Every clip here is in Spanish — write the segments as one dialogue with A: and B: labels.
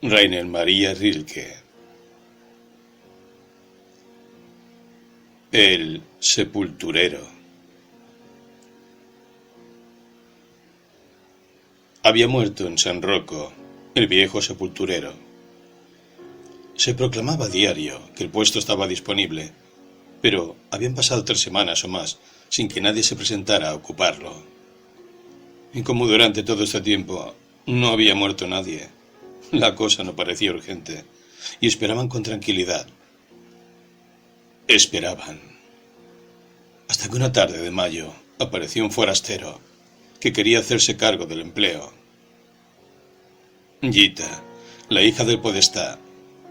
A: Rainer Maria Rilke. El sepulturero. Había muerto en San Rocco el viejo sepulturero. Se proclamaba a diario que el puesto estaba disponible, pero habían pasado 3 semanas o más sin que nadie se presentara a ocuparlo. Y como durante todo este tiempo no había muerto nadie, la cosa no parecía urgente, y esperaban con tranquilidad. Esperaban. Hasta que una tarde de mayo apareció un forastero que quería hacerse cargo del empleo. Gita, la hija del podestá,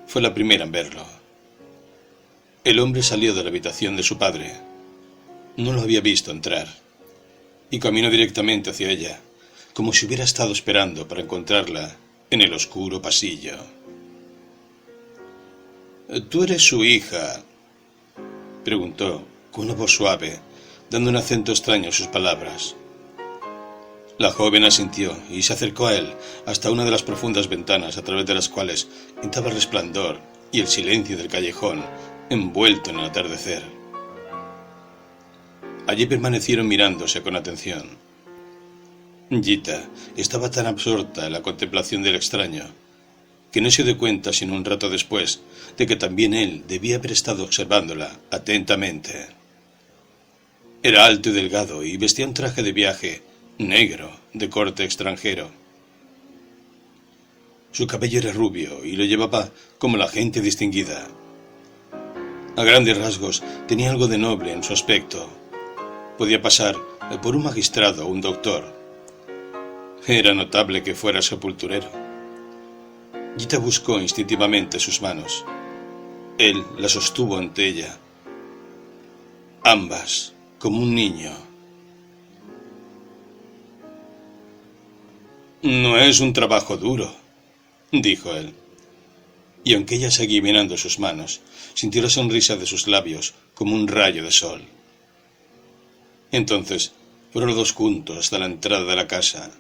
A: fue la primera en verlo. El hombre salió de la habitación de su padre. No lo había visto entrar, y caminó directamente hacia ella, como si hubiera estado esperando para encontrarla en el oscuro pasillo. «¿Tú eres su hija?», preguntó con una voz suave, dando un acento extraño a sus palabras. La joven asintió y se acercó a él hasta una de las profundas ventanas a través de las cuales entraba el resplandor y el silencio del callejón envuelto en el atardecer. Allí permanecieron mirándose con atención. Gita estaba tan absorta en la contemplación del extraño que no se dio cuenta sino un rato después de que también él debía haber estado observándola atentamente. Era alto y delgado y vestía un traje de viaje negro de corte extranjero. Su cabello era rubio y lo llevaba como la gente distinguida. A grandes rasgos tenía algo de noble en su aspecto. Podía pasar por un magistrado o un doctor. Era notable que fuera sepulturero. Gita buscó instintivamente sus manos. Él las sostuvo ante ella, ambas, como un niño. «No es un trabajo duro», dijo él. Y aunque ella seguía mirando sus manos, sintió la sonrisa de sus labios como un rayo de sol. Entonces fueron los dos juntos hasta la entrada de la casa.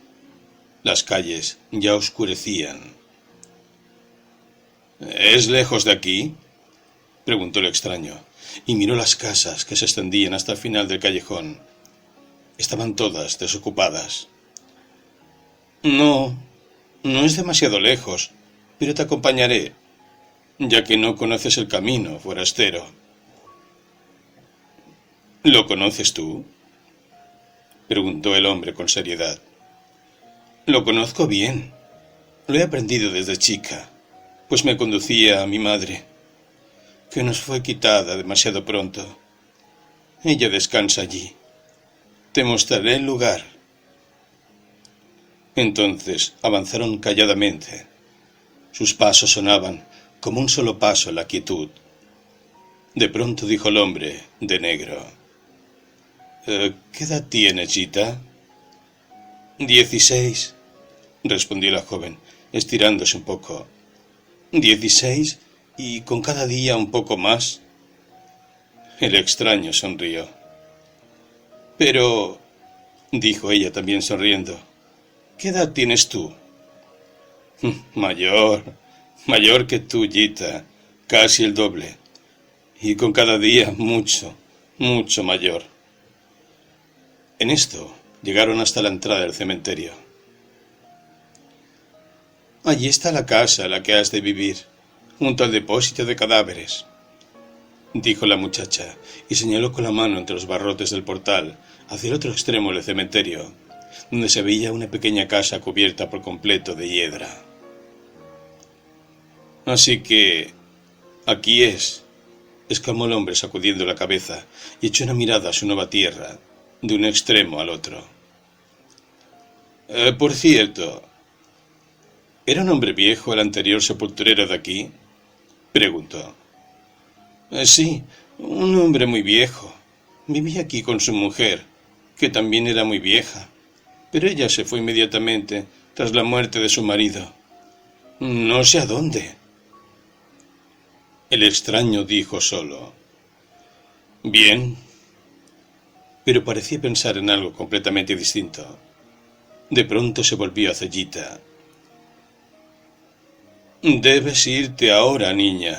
A: Las calles ya oscurecían. «¿Es lejos de aquí?», preguntó el extraño, y miró las casas que se extendían hasta el final del callejón. Estaban todas desocupadas. «No, no es demasiado lejos, pero te acompañaré, ya que no conoces el camino, forastero». «¿Lo conoces tú?», preguntó el hombre con seriedad. «Lo conozco bien. Lo he aprendido desde chica, pues me conducía a mi madre, que nos fue quitada demasiado pronto. Ella descansa allí. Te mostraré el lugar». Entonces avanzaron calladamente. Sus pasos sonaban como un solo paso en la quietud. De pronto dijo el hombre de negro: «¿Qué edad tienes, Gita?». «16», respondió la joven, estirándose un poco. «16 y con cada día un poco más». El extraño sonrió. «Pero», dijo ella también sonriendo, «¿qué edad tienes tú?». Mayor que tú, Gita, casi el doble, y con cada día mucho, mucho mayor». En esto llegaron hasta la entrada del cementerio. «Allí está la casa en la que has de vivir, junto al depósito de cadáveres», dijo la muchacha, y señaló con la mano entre los barrotes del portal hacia el otro extremo del cementerio, donde se veía una pequeña casa cubierta por completo de hiedra. «Así que aquí es», exclamó el hombre sacudiendo la cabeza y echó una mirada a su nueva tierra, de un extremo al otro. «Por cierto, ¿era un hombre viejo el anterior sepulturero de aquí?», preguntó. «Sí, un hombre muy viejo. Vivía aquí con su mujer, que también era muy vieja, pero ella se fue inmediatamente tras la muerte de su marido. No sé a dónde». El extraño dijo solo: «Bien», pero parecía pensar en algo completamente distinto. De pronto se volvió hacia Gita. Debes irte ahora, niña.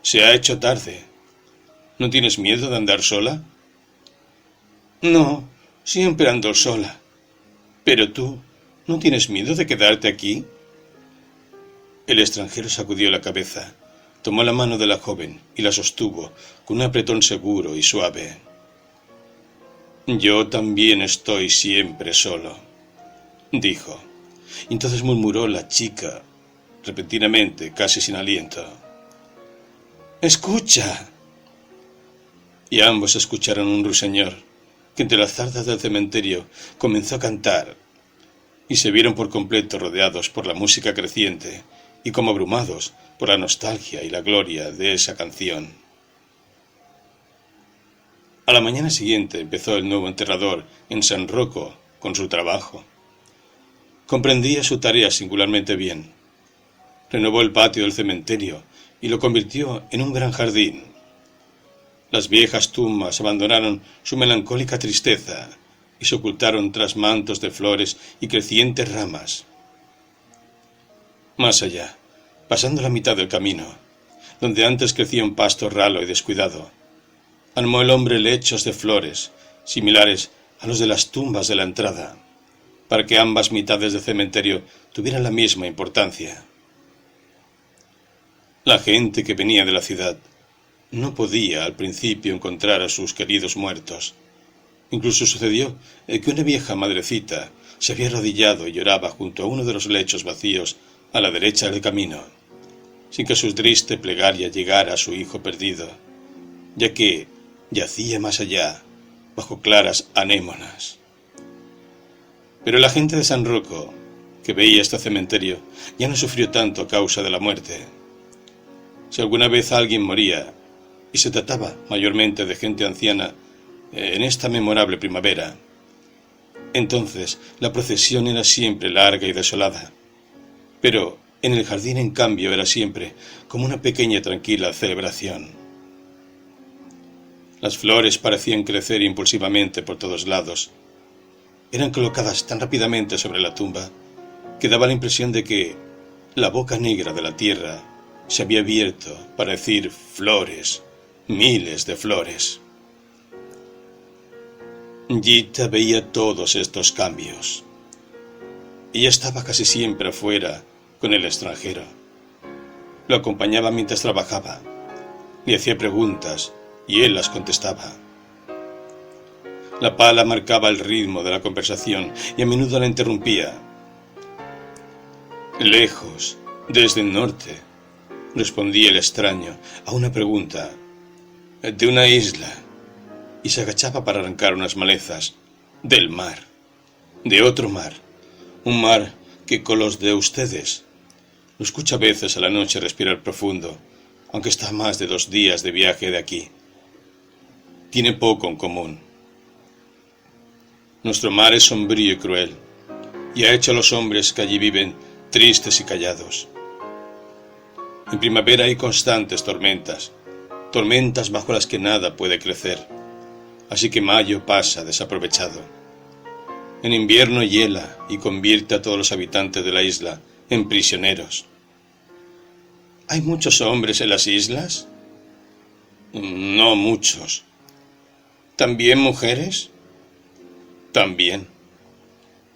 A: Se ha hecho tarde. ¿No tienes miedo de andar sola? No, siempre ando sola. Pero tú, ¿no tienes miedo de quedarte aquí? El extranjero sacudió la cabeza, tomó la mano de la joven y la sostuvo con un apretón seguro y suave. Yo también estoy siempre solo, dijo. Y entonces murmuró la chica, repentinamente, casi sin aliento. ¡Escucha! Y ambos escucharon un ruiseñor que entre las zardas del cementerio comenzó a cantar, y se vieron por completo rodeados por la música creciente y como abrumados por la nostalgia y la gloria de esa canción. A la mañana siguiente empezó el nuevo enterrador en San Rocco con su trabajo. Comprendía su tarea singularmente bien. Renovó el patio del cementerio y lo convirtió en un gran jardín. Las viejas tumbas abandonaron su melancólica tristeza y se ocultaron tras mantos de flores y crecientes ramas. Más allá, pasando la mitad del camino, donde antes crecía un pasto ralo y descuidado, armó el hombre lechos de flores, similares a los de las tumbas de la entrada, para que ambas mitades del cementerio tuvieran la misma importancia. La gente que venía de la ciudad no podía al principio encontrar a sus queridos muertos. Incluso sucedió que una vieja madrecita se había arrodillado y lloraba junto a uno de los lechos vacíos a la derecha del camino, sin que su triste plegaria llegara a su hijo perdido, ya que yacía más allá, bajo claras anémonas. Pero la gente de San Rocco, que veía este cementerio, ya no sufrió tanto a causa de la muerte. Si alguna vez alguien moría, y se trataba mayormente de gente anciana, en esta memorable primavera, entonces la procesión era siempre larga y desolada, pero en el jardín en cambio era siempre como una pequeña y tranquila celebración. Las flores parecían crecer impulsivamente por todos lados. Eran colocadas tan rápidamente sobre la tumba que daba la impresión de que la boca negra de la tierra se había abierto para decir flores, miles de flores. Gita veía todos estos cambios. Ella estaba casi siempre afuera con el extranjero. Lo acompañaba mientras trabajaba. Le hacía preguntas y él las contestaba. La pala marcaba el ritmo de la conversación y a menudo la interrumpía. Lejos, desde el norte, respondía el extraño a una pregunta. De una isla, y se agachaba para arrancar unas malezas. Del mar, de otro mar, un mar que con los de ustedes lo escucha a veces a la noche respirar profundo, aunque está a más de 2 días de viaje de aquí. Tiene poco en común. Nuestro mar es sombrío y cruel, y ha hecho a los hombres que allí viven tristes y callados. En primavera hay constantes tormentas, tormentas bajo las que nada puede crecer, así que mayo pasa desaprovechado. En invierno hiela y convierte a todos los habitantes de la isla en prisioneros. ¿Hay muchos hombres en las islas? No muchos. ¿También mujeres? También.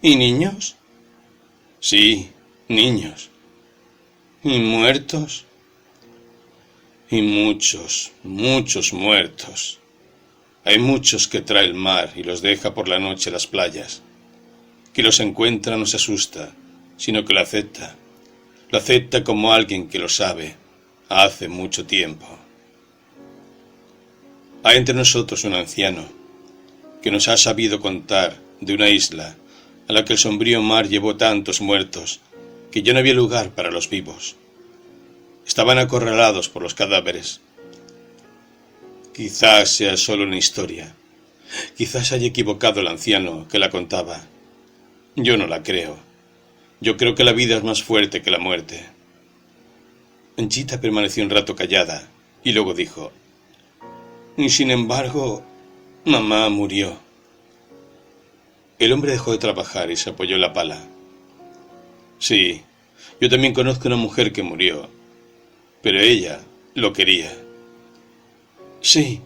A: ¿Y niños? Sí, niños. ¿Y muertos? Y muchos, muchos muertos. Hay muchos que trae el mar y los deja por la noche en las playas. Que los encuentra no se asusta, sino que lo acepta. Lo acepta como alguien que lo sabe hace mucho tiempo. Hay entre nosotros un anciano que nos ha sabido contar de una isla a la que el sombrío mar llevó tantos muertos que ya no había lugar para los vivos. Estaban acorralados por los cadáveres. Quizás sea solo una historia. Quizás haya equivocado el anciano que la contaba. Yo no la creo. Yo creo que la vida es más fuerte que la muerte. Gita permaneció un rato callada y luego dijo: y sin embargo, mamá murió. El hombre dejó de trabajar y se apoyó en la pala. Sí, Yo también conozco una mujer que murió, pero ella lo quería. Sí,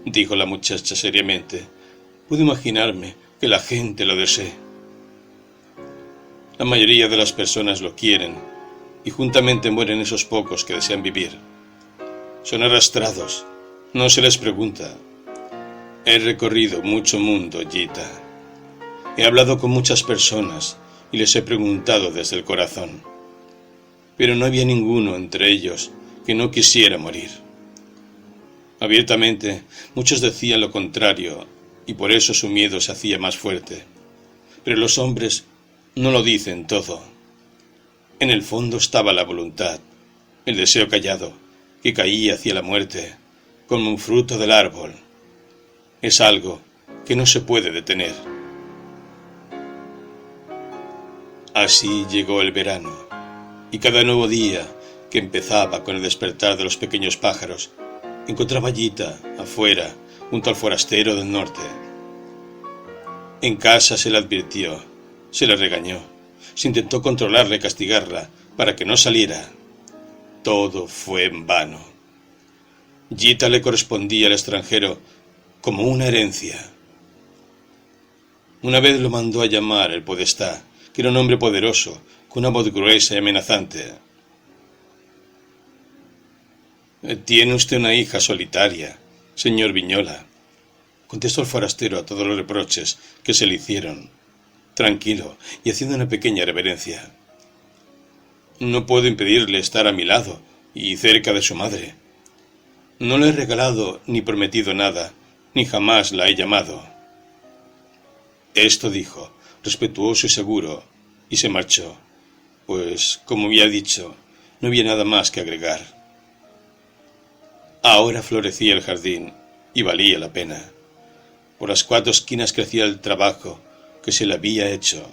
A: dijo la muchacha seriamente. Puedo imaginarme que la gente lo desee. La mayoría de las personas lo quieren, y juntamente mueren esos pocos que desean vivir. Son arrastrados, no se les pregunta. He recorrido mucho mundo, Gita. He hablado con muchas personas y les he preguntado desde el corazón. Pero no había ninguno entre ellos que no quisiera morir. Abiertamente, muchos decían lo contrario, y por eso su miedo se hacía más fuerte. Pero los hombres no lo dicen todo. En el fondo estaba la voluntad, el deseo callado, que caía hacia la muerte, como un fruto del árbol. Es algo que no se puede detener. Así llegó el verano, y cada nuevo día que empezaba con el despertar de los pequeños pájaros, encontraba a Gita afuera, junto al forastero del norte. En casa se la advirtió, se la regañó, se intentó controlarla y castigarla para que no saliera. Todo fue en vano. Gita le correspondía al extranjero como una herencia. Una vez lo mandó a llamar el podestá, que era un hombre poderoso, con una voz gruesa y amenazante. «Tiene usted una hija solitaria, señor Viñola», contestó el forastero a todos los reproches que se le hicieron, tranquilo y haciendo una pequeña reverencia. «No puedo impedirle estar a mi lado y cerca de su madre. No le he regalado ni prometido nada, ni jamás la he llamado». Esto dijo, respetuoso y seguro, y se marchó, pues, como había dicho, no había nada más que agregar. Ahora florecía el jardín, y valía la pena. Por las 4 esquinas crecía el trabajo que se le había hecho,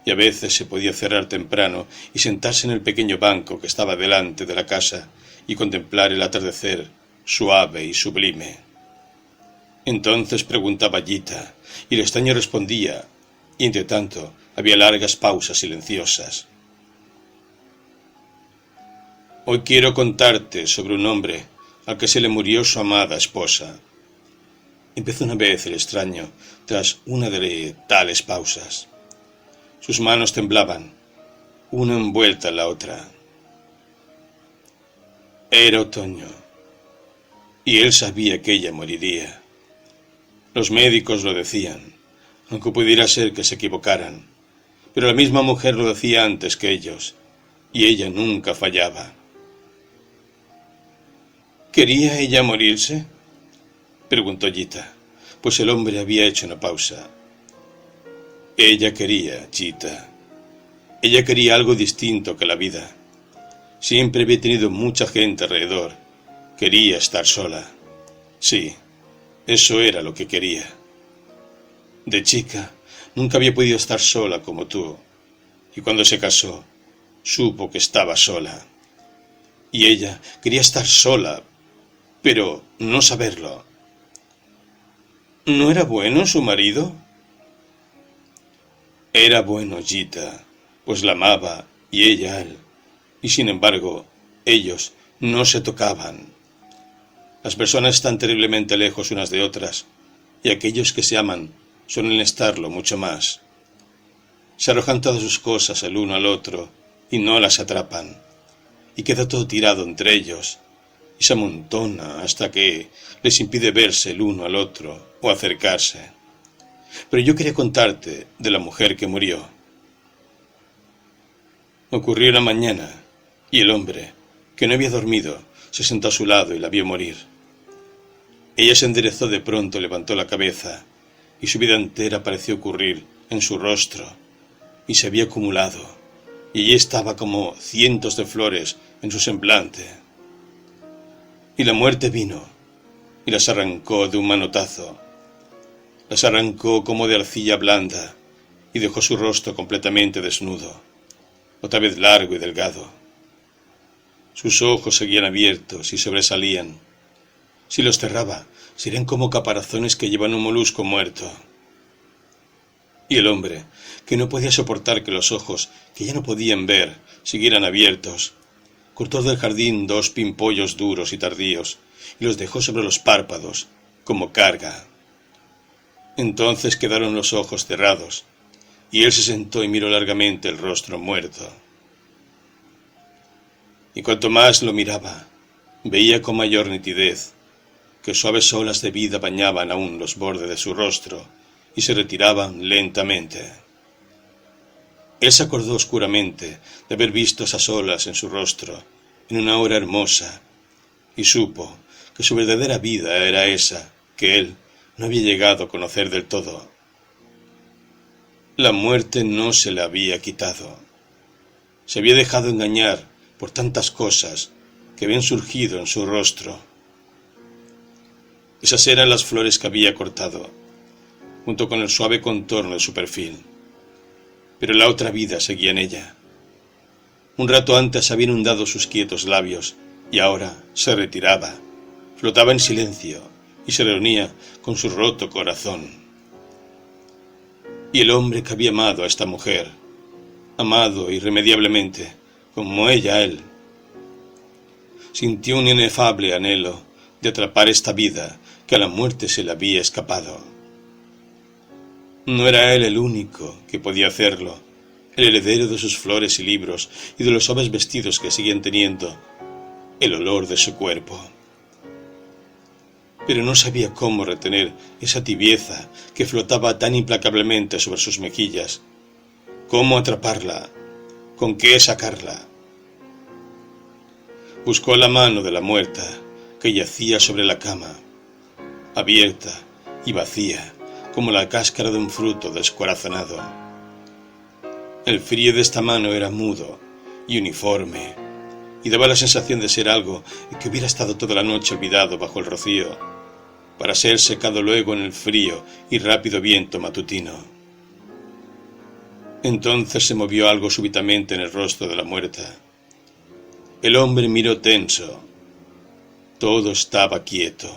A: y a veces se podía cerrar temprano y sentarse en el pequeño banco que estaba delante de la casa y contemplar el atardecer suave y sublime. Entonces preguntaba Gita, y el estaño respondía, y entre tanto había largas pausas silenciosas. «Hoy quiero contarte sobre un hombre al que se le murió su amada esposa», empezó una vez el extraño, tras una de tales pausas. Sus manos temblaban, una envuelta en la otra. Era otoño, y él sabía que ella moriría. Los médicos lo decían, aunque pudiera ser que se equivocaran, pero la misma mujer lo decía antes que ellos, y ella nunca fallaba. ¿Quería ella morirse?, preguntó Gita, pues el hombre había hecho una pausa. Ella quería, Gita. Ella quería algo distinto que la vida. Siempre había tenido mucha gente alrededor. Quería estar sola. Sí, eso era lo que quería. De chica, nunca había podido estar sola como tú. Y cuando se casó, supo que estaba sola. Y ella quería estar sola, pero no saberlo. ¿No era bueno su marido? Era bueno, Gita, pues la amaba y ella a él. Y sin embargo, ellos no se tocaban. Las personas están terriblemente lejos unas de otras, y aquellos que se aman suelen estarlo mucho más. Se arrojan todas sus cosas el uno al otro y no las atrapan, y queda todo tirado entre ellos, y se amontona hasta que les impide verse el uno al otro o acercarse. Pero yo quería contarte de la mujer que murió. Ocurrió una mañana, y el hombre, que no había dormido, se sentó a su lado y la vio morir. Ella se enderezó de pronto, levantó la cabeza, y su vida entera pareció ocurrir en su rostro, y se había acumulado, y allí estaba como cientos de flores en su semblante. Y la muerte vino, y las arrancó de un manotazo. Las arrancó como de arcilla blanda, y dejó su rostro completamente desnudo, otra vez largo y delgado. Sus ojos seguían abiertos y sobresalían. Si los cerraba, serían como caparazones que llevan un molusco muerto. Y el hombre, que no podía soportar que los ojos, que ya no podían ver, siguieran abiertos, cortó del jardín 2 pimpollos duros y tardíos y los dejó sobre los párpados, como carga. Entonces quedaron los ojos cerrados, y él se sentó y miró largamente el rostro muerto. Y cuanto más lo miraba, veía con mayor nitidez que suaves olas de vida bañaban aún los bordes de su rostro y se retiraban lentamente. Él se acordó oscuramente de haber visto esas olas en su rostro en una hora hermosa y supo que su verdadera vida era esa que él no había llegado a conocer del todo. La muerte no se le había quitado. Se había dejado engañar por tantas cosas que habían surgido en su rostro. Esas eran las flores que había cortado, junto con el suave contorno de su perfil. Pero la otra vida seguía en ella. Un rato antes había inundado sus quietos labios, y ahora se retiraba, flotaba en silencio, y se reunía con su roto corazón. Y el hombre que había amado a esta mujer, amado irremediablemente, como ella a él, sintió un inefable anhelo de atrapar esta vida que a la muerte se le había escapado. No era él el único que podía hacerlo, el heredero de sus flores y libros y de los suaves vestidos que seguían teniendo el olor de su cuerpo. Pero no sabía cómo retener esa tibieza que flotaba tan implacablemente sobre sus mejillas. ¿Cómo atraparla? ¿Con qué sacarla? Buscó la mano de la muerta que yacía sobre la cama, abierta y vacía como la cáscara de un fruto descorazonado. El frío de esta mano era mudo y uniforme, y daba la sensación de ser algo que hubiera estado toda la noche olvidado bajo el rocío, para ser secado luego en el frío y rápido viento matutino. Entonces se movió algo súbitamente en el rostro de la muerta. El hombre miró tenso. Todo estaba quieto.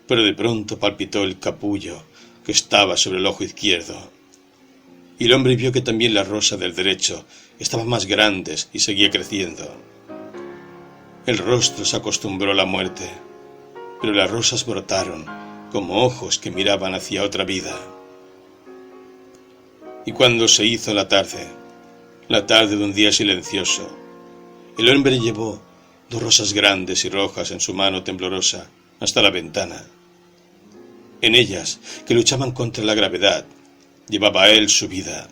A: Pero de pronto palpitó el capullo que estaba sobre el ojo izquierdo. Y el hombre vio que también la rosa del derecho estaba más grande y seguía creciendo. El rostro se acostumbró a la muerte, pero las rosas brotaron como ojos que miraban hacia otra vida. Y cuando se hizo la tarde de un día silencioso, el hombre llevó 2 rosas grandes y rojas en su mano temblorosa hasta la ventana. En ellas, que luchaban contra la gravedad, llevaba él su vida,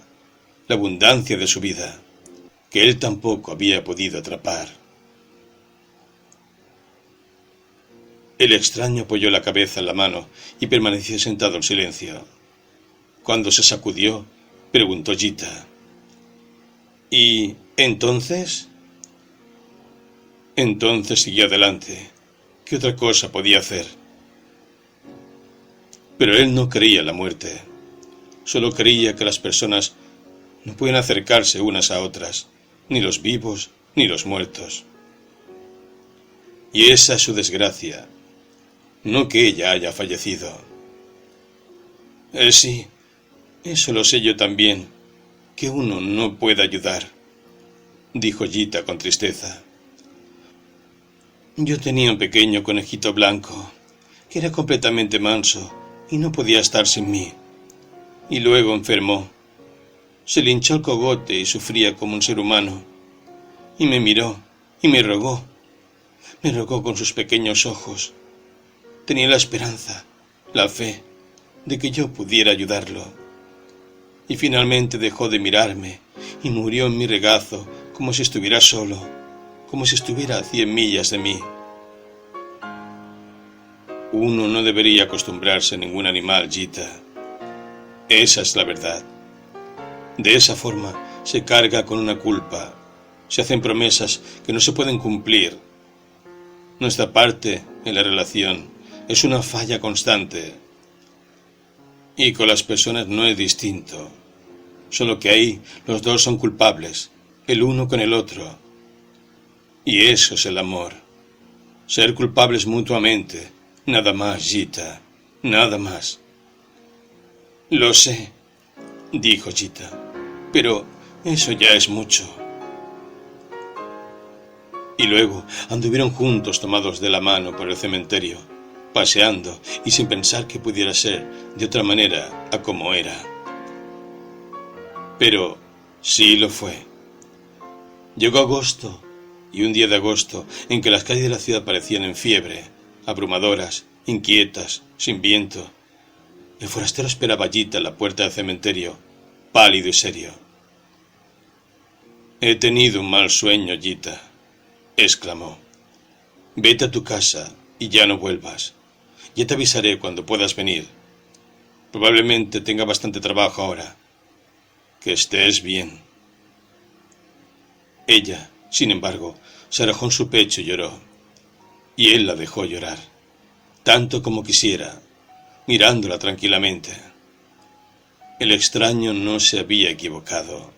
A: la abundancia de su vida, que él tampoco había podido atrapar. El extraño apoyó la cabeza en la mano y permaneció sentado en silencio. Cuando se sacudió, preguntó Gita: ¿y entonces? Entonces siguió adelante. ¿Qué otra cosa podía hacer? Pero él no creía en la muerte. Solo creía que las personas no pueden acercarse unas a otras, ni los vivos ni los muertos. Y esa es su desgracia, no que ella haya fallecido. Sí, eso lo sé yo también, que uno no puede ayudar, dijo Gita con tristeza. Yo tenía un pequeño conejito blanco, que era completamente manso y no podía estar sin mí. Y luego enfermó. Se le hinchó el cogote y sufría como un ser humano. Y me miró y me rogó. Me rogó con sus pequeños ojos. Tenía la esperanza, la fe, de que yo pudiera ayudarlo. Y finalmente dejó de mirarme y murió en mi regazo como si estuviera solo, como si estuviera a 100 millas de mí. Uno no debería acostumbrarse a ningún animal, Gita. Esa es la verdad. De esa forma se carga con una culpa, se hacen promesas que no se pueden cumplir. Nuestra parte en la relación es una falla constante. Y con las personas no es distinto, solo que ahí los dos son culpables, el uno con el otro. Y eso es el amor, ser culpables mutuamente. Nada más, Gita, nada más. Lo sé, dijo Gita. Pero eso ya es mucho. Y luego anduvieron juntos tomados de la mano por el cementerio, paseando y sin pensar que pudiera ser de otra manera a como era. Pero sí lo fue. Llegó agosto, y un día de agosto en que las calles de la ciudad parecían en fiebre, abrumadoras, inquietas, sin viento. El forastero esperaba a Gita en la puerta del cementerio, pálido y serio. «He tenido un mal sueño, Gita», exclamó. «Vete a tu casa y ya no vuelvas. Ya te avisaré cuando puedas venir. Probablemente tenga bastante trabajo ahora. Que estés bien». Ella, sin embargo, se arrojó en su pecho y lloró. Y él la dejó llorar, tanto como quisiera, mirándola tranquilamente. El extraño no se había equivocado.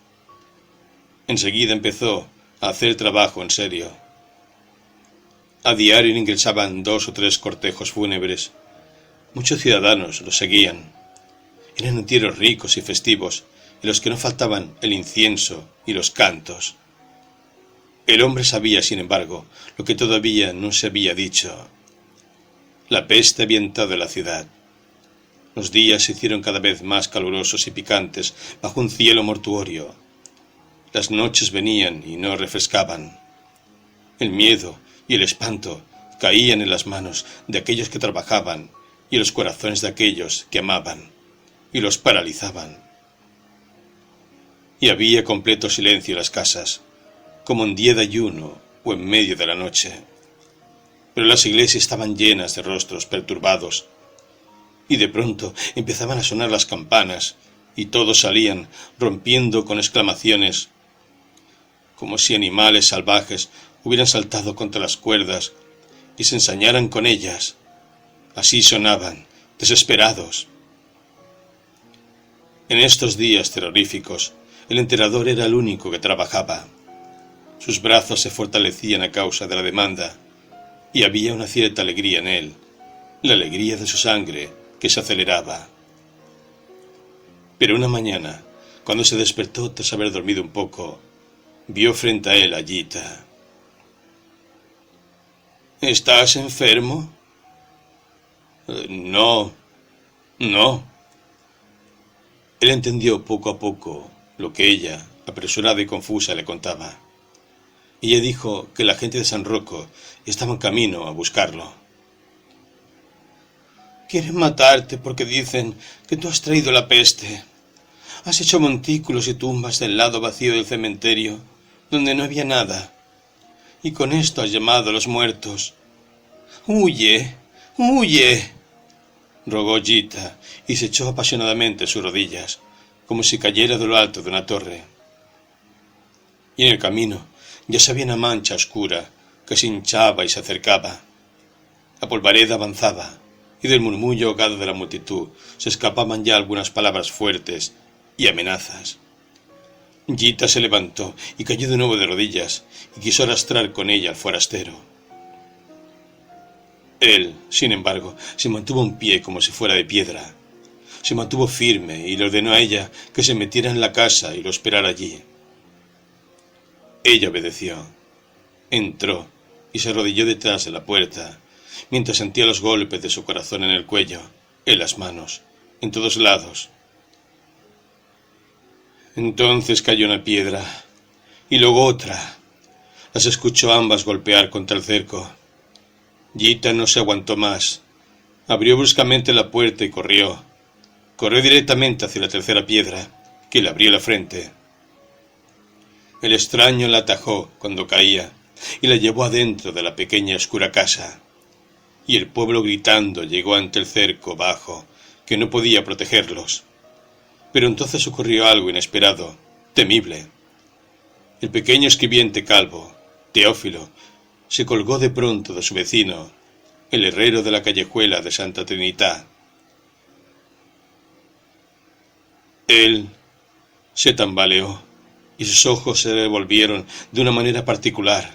A: Enseguida empezó a hacer trabajo en serio. A diario ingresaban 2 o 3 cortejos fúnebres. Muchos ciudadanos lo seguían. Eran entierros ricos y festivos, en los que no faltaban el incienso y los cantos. El hombre sabía, sin embargo, lo que todavía no se había dicho. La peste había entrado en la ciudad. Los días se hicieron cada vez más calurosos y picantes bajo un cielo mortuorio. Las noches venían y no refrescaban. El miedo y el espanto caían en las manos de aquellos que trabajaban y en los corazones de aquellos que amaban, y los paralizaban. Y había completo silencio en las casas, como en día de ayuno o en medio de la noche. Pero las iglesias estaban llenas de rostros perturbados, y de pronto empezaban a sonar las campanas, y todos salían rompiendo con exclamaciones, como si animales salvajes hubieran saltado contra las cuerdas y se ensañaran con ellas. Así sonaban, desesperados. En estos días terroríficos, el enterrador era el único que trabajaba. Sus brazos se fortalecían a causa de la demanda, y había una cierta alegría en él, la alegría de su sangre que se aceleraba. Pero una mañana, cuando se despertó tras haber dormido un poco, vio frente a él a Gita. «¿Estás enfermo?» No. Él entendió poco a poco lo que ella, apresurada y confusa, le contaba. Ella dijo que la gente de San Rocco estaba en camino a buscarlo. «Quieren matarte porque dicen que tú has traído la peste. Has hecho montículos y tumbas del lado vacío del cementerio, donde no había nada. Y con esto has llamado a los muertos. ¡Huye! ¡Huye!», rogó Gita, y se echó apasionadamente en sus rodillas, como si cayera de lo alto de una torre. Y en el camino ya se veía una mancha oscura que se hinchaba y se acercaba. La polvareda avanzaba, y del murmullo ahogado de la multitud se escapaban ya algunas palabras fuertes y amenazas. Gita se levantó y cayó de nuevo de rodillas, y quiso arrastrar con ella al forastero. Él, sin embargo, se mantuvo en pie como si fuera de piedra. Se mantuvo firme y le ordenó a ella que se metiera en la casa y lo esperara allí. Ella obedeció. Entró y se arrodilló detrás de la puerta, mientras sentía los golpes de su corazón en el cuello, en las manos, en todos lados. Entonces cayó una piedra, y luego otra. Las escuchó ambas golpear contra el cerco. Gita no se aguantó más. Abrió bruscamente la puerta y corrió. Corrió directamente hacia la tercera piedra, que le abrió la frente. El extraño la atajó cuando caía y la llevó adentro de la pequeña y oscura casa. Y el pueblo gritando llegó ante el cerco bajo, que no podía protegerlos. Pero entonces ocurrió algo inesperado, temible. El pequeño escribiente calvo, Teófilo, se colgó de pronto de su vecino, el herrero de la callejuela de Santa Trinità. Él se tambaleó y sus ojos se revolvieron de una manera particular.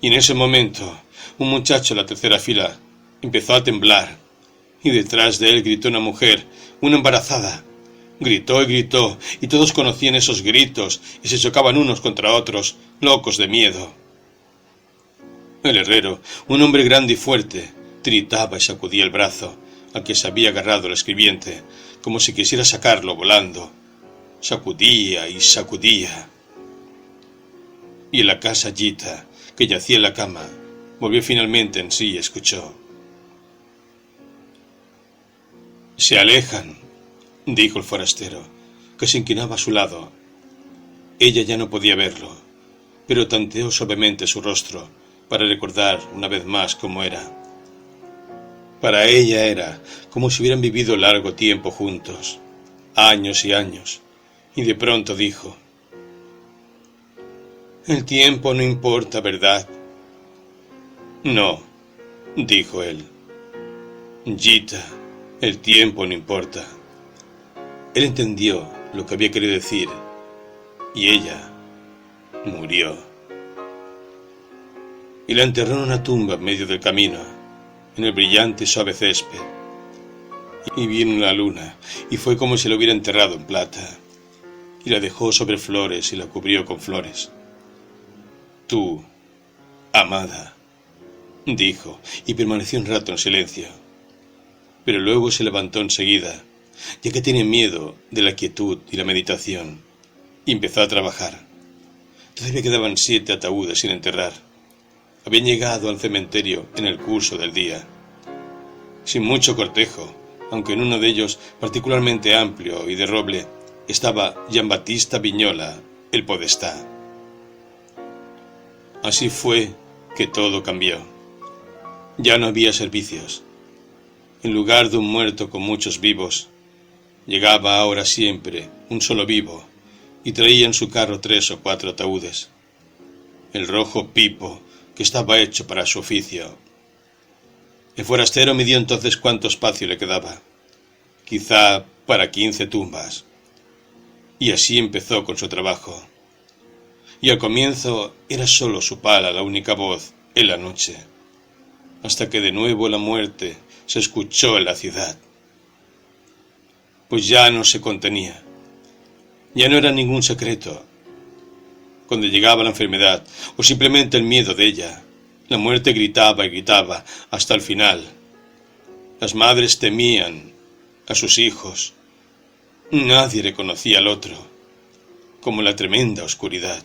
A: Y en ese momento, un muchacho en la tercera fila empezó a temblar, y detrás de él gritó una mujer, una embarazada, Gritó y gritó, y todos conocían esos gritos, y se chocaban unos contra otros, locos de miedo. El herrero, un hombre grande y fuerte, tiritaba y sacudía el brazo, al que se había agarrado el escribiente, como si quisiera sacarlo volando. Sacudía y sacudía. Y en la casa Gita, que yacía en la cama, volvió finalmente en sí y escuchó. «Se alejan», dijo el forastero, que se inclinaba a su lado. Ella ya no podía verlo, pero tanteó suavemente su rostro para recordar una vez más cómo era. Para ella era como si hubieran vivido largo tiempo juntos, años y años, y de pronto dijo: «El tiempo no importa, ¿verdad?». «No», dijo él. «Gita, el tiempo no importa». Él entendió lo que había querido decir, y ella murió. Y la enterró en una tumba en medio del camino, en el brillante y suave césped. Y vino la luna, y fue como si la hubiera enterrado en plata, y la dejó sobre flores y la cubrió con flores. «Tú, amada», dijo, y permaneció un rato en silencio. Pero luego se levantó enseguida, ya que tenía miedo de la quietud y la meditación, y empezó a trabajar. Todavía quedaban 7 ataúdes sin enterrar. Habían llegado al cementerio en el curso del día, sin mucho cortejo, aunque en uno de ellos, particularmente amplio y de roble, estaba Giambattista Vignola, el podestá. Así fue que todo cambió. Ya no había servicios. En lugar de un muerto con muchos vivos, llegaba ahora siempre un solo vivo, y traía en su carro 3 o 4 ataúdes. El rojo Pipo, que estaba hecho para su oficio. El forastero midió entonces cuánto espacio le quedaba, quizá para 15 tumbas, y así empezó con su trabajo. Y al comienzo era solo su pala la única voz en la noche, hasta que de nuevo la muerte se escuchó en la ciudad. Pues ya no se contenía, ya no era ningún secreto. Cuando llegaba la enfermedad, o simplemente el miedo de ella, la muerte gritaba y gritaba hasta el final. Las madres temían a sus hijos. Nadie reconocía al otro, como la tremenda oscuridad.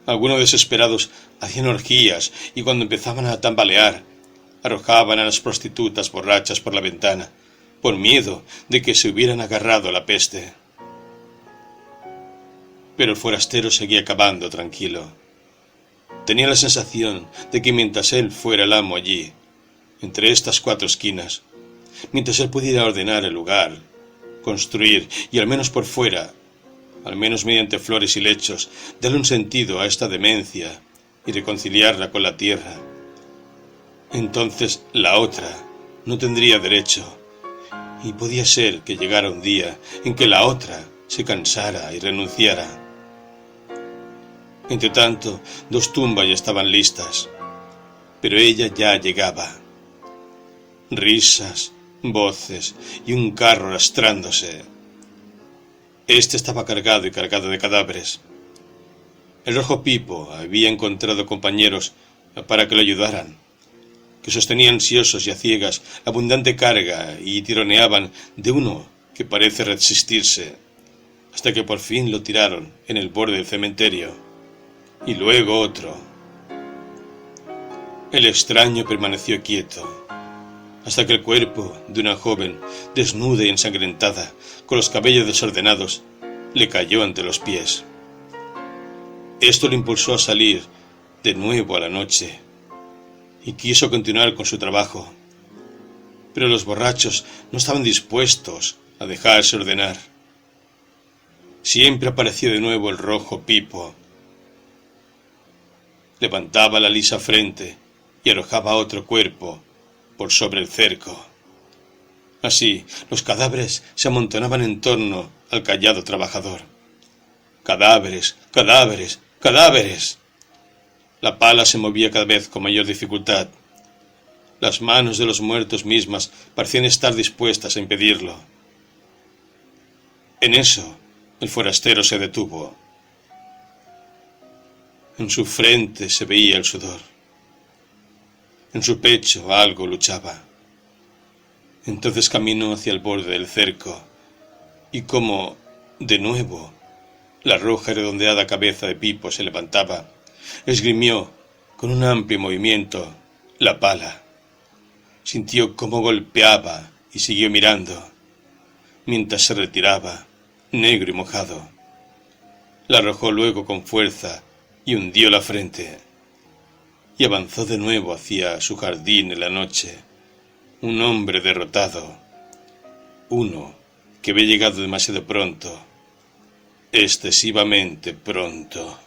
A: Algunos desesperados hacían orgías y cuando empezaban a tambalear, arrojaban a las prostitutas borrachas por la ventana, por miedo de que se hubieran agarrado a la peste. Pero el forastero seguía cavando tranquilo. Tenía la sensación de que mientras él fuera el amo allí, entre estas 4 esquinas, mientras él pudiera ordenar el lugar, construir y al menos por fuera, al menos mediante flores y lechos, darle un sentido a esta demencia y reconciliarla con la tierra, entonces la otra no tendría derecho, y podía ser que llegara un día en que la otra se cansara y renunciara. Entretanto, 2 tumbas ya estaban listas, pero ella ya llegaba. Risas, voces y un carro arrastrándose. Este estaba cargado y cargado de cadáveres. El rojo Pipo había encontrado compañeros para que lo ayudaran, que sostenían ansiosos y a ciegas la abundante carga y tironeaban de uno que parece resistirse, hasta que por fin lo tiraron en el borde del cementerio, y luego otro. El extraño permaneció quieto, hasta que el cuerpo de una joven, desnuda y ensangrentada, con los cabellos desordenados, le cayó ante los pies. Esto le impulsó a salir de nuevo a la noche, y quiso continuar con su trabajo, pero los borrachos no estaban dispuestos a dejarse ordenar. Siempre aparecía de nuevo el rojo Pipo. Levantaba la lisa frente y arrojaba otro cuerpo por sobre el cerco. Así, los cadáveres se amontonaban en torno al callado trabajador. ¡Cadáveres! ¡Cadáveres! ¡Cadáveres! La pala se movía cada vez con mayor dificultad. Las manos de los muertos mismas parecían estar dispuestas a impedirlo. En eso, el forastero se detuvo. En su frente se veía el sudor. En su pecho algo luchaba. Entonces caminó hacia el borde del cerco, y como, de nuevo, la roja y redondeada cabeza de Pipo se levantaba, esgrimió, con un amplio movimiento, la pala. Sintió cómo golpeaba y siguió mirando, mientras se retiraba, negro y mojado. La arrojó luego con fuerza y hundió la frente, y avanzó de nuevo hacia su jardín en la noche, un hombre derrotado, uno que había llegado demasiado pronto, excesivamente pronto.